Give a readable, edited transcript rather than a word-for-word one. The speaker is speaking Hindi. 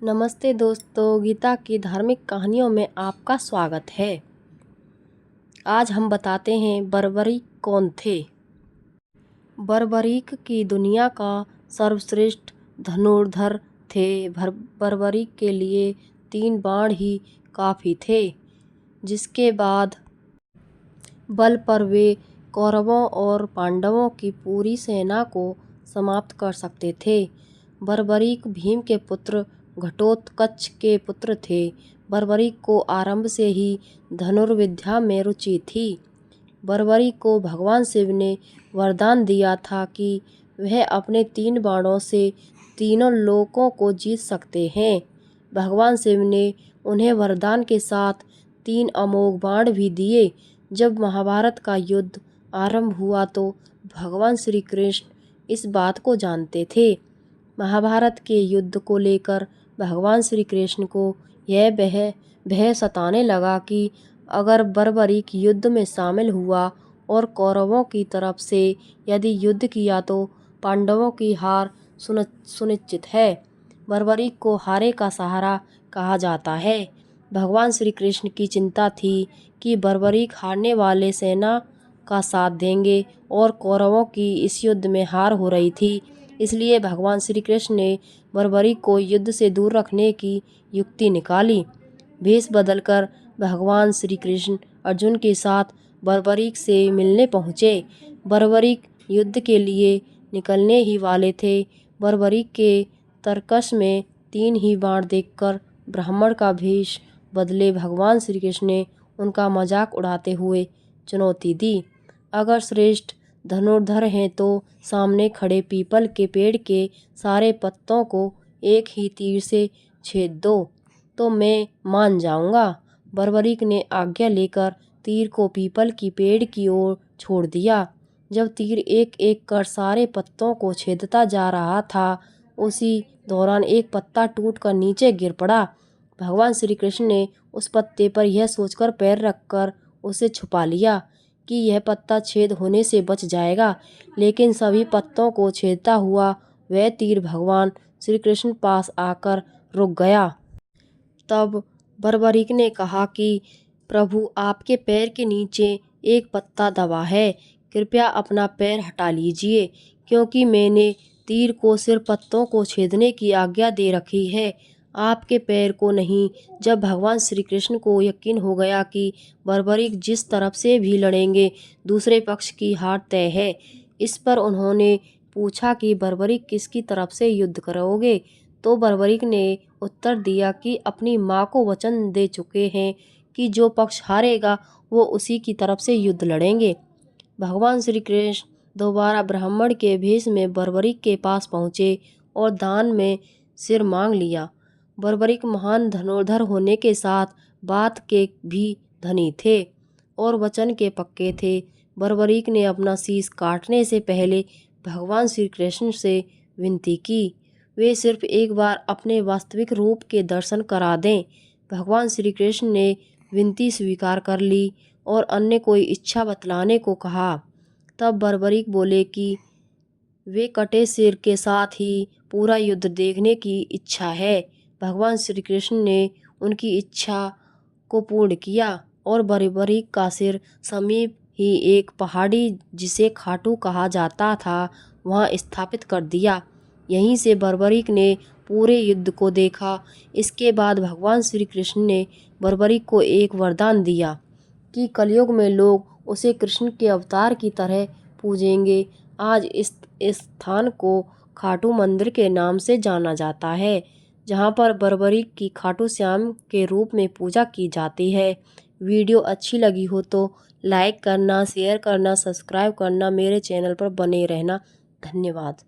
नमस्ते दोस्तों, गीता की धार्मिक कहानियों में आपका स्वागत है। आज हम बताते हैं बर्बरीक कौन थे। बर्बरीक की दुनिया का सर्वश्रेष्ठ धनुर्धर थे। बर्बरीक के लिए 3 बाण ही काफ़ी थे, जिसके बाद बल पर वे कौरवों और पांडवों की पूरी सेना को समाप्त कर सकते थे। बर्बरीक भीम के पुत्र घटोत्कच के पुत्र थे। बर्बरीक को आरंभ से ही धनुर्विद्या में रुचि थी। बर्बरीक को भगवान शिव ने वरदान दिया था कि वह अपने 3 बाणों से तीनों लोकों को जीत सकते हैं। भगवान शिव ने उन्हें वरदान के साथ 3 अमोघ बाण भी दिए। जब महाभारत का युद्ध आरंभ हुआ तो भगवान श्री कृष्ण इस बात को जानते थे। महाभारत के युद्ध को लेकर भगवान श्री कृष्ण को यह भय सताने लगा कि अगर बर्बरीक युद्ध में शामिल हुआ और कौरवों की तरफ से यदि युद्ध किया तो पांडवों की हार सुनिश्चित है। बर्बरीक को हारे का सहारा कहा जाता है। भगवान श्री कृष्ण की चिंता थी कि बर्बरीक हारने वाले सेना का साथ देंगे और कौरवों की इस युद्ध में हार हो रही थी। इसलिए भगवान श्री कृष्ण ने बर्बरीक को युद्ध से दूर रखने की युक्ति निकाली। भेष बदलकर भगवान श्री कृष्ण अर्जुन के साथ बर्बरीक से मिलने पहुँचे। बर्बरीक युद्ध के लिए निकलने ही वाले थे। बर्बरीक के तरकश में 3 ही बाण देखकर ब्राह्मण का भेष बदले भगवान श्री कृष्ण ने उनका मजाक उड़ाते हुए चुनौती दी। अगर श्रेष्ठ धनुर्धर हैं तो सामने खड़े पीपल के पेड़ के सारे पत्तों को एक ही तीर से छेद दो तो मैं मान जाऊंगा। बर्बरीक ने आज्ञा लेकर तीर को पीपल की पेड़ की ओर छोड़ दिया। जब तीर एक एक कर सारे पत्तों को छेदता जा रहा था, उसी दौरान एक पत्ता टूटकर नीचे गिर पड़ा। भगवान श्री कृष्ण ने उस पत्ते पर यह सोचकर पैर रखकर उसे छुपा लिया कि यह पत्ता छेद होने से बच जाएगा, लेकिन सभी पत्तों को छेदता हुआ वह तीर भगवान श्री कृष्ण पास आकर रुक गया। तब बर्बरीक ने कहा कि प्रभु, आपके पैर के नीचे एक पत्ता दबा है, कृपया अपना पैर हटा लीजिए, क्योंकि मैंने तीर को सिर्फ पत्तों को छेदने की आज्ञा दे रखी है, आपके पैर को नहीं। जब भगवान श्री कृष्ण को यकीन हो गया कि बर्बरीक जिस तरफ से भी लड़ेंगे दूसरे पक्ष की हार तय है, इस पर उन्होंने पूछा कि बर्बरीक किसकी तरफ से युद्ध करोगे, तो बर्बरीक ने उत्तर दिया कि अपनी माँ को वचन दे चुके हैं कि जो पक्ष हारेगा वो उसी की तरफ से युद्ध लड़ेंगे। भगवान श्री कृष्ण दोबारा ब्राह्मण के भेष में बर्बरीक के पास पहुँचे और दान में सिर मांग लिया। बर्बरीक महान धनुर्धर होने के साथ बात के भी धनी थे और वचन के पक्के थे। बर्बरीक ने अपना शीश काटने से पहले भगवान श्री कृष्ण से विनती की वे सिर्फ एक बार अपने वास्तविक रूप के दर्शन करा दें। भगवान श्री कृष्ण ने विनती स्वीकार कर ली और अन्य कोई इच्छा बतलाने को कहा। तब बर्बरीक बोले कि वे कटे सिर के साथ ही पूरा युद्ध देखने की इच्छा है। भगवान श्री कृष्ण ने उनकी इच्छा को पूर्ण किया और बर्बरीक का सिर समीप ही एक पहाड़ी जिसे खाटू कहा जाता था वहां स्थापित कर दिया। यहीं से बर्बरीक ने पूरे युद्ध को देखा। इसके बाद भगवान श्री कृष्ण ने बर्बरीक को एक वरदान दिया कि कलयुग में लोग उसे कृष्ण के अवतार की तरह पूजेंगे। आज इस स्थान को खाटू मंदिर के नाम से जाना जाता है, जहां पर बर्बरीक की खाटू श्याम के रूप में पूजा की जाती है। वीडियो अच्छी लगी हो तो लाइक करना, शेयर करना, सब्सक्राइब करना, मेरे चैनल पर बने रहना। धन्यवाद।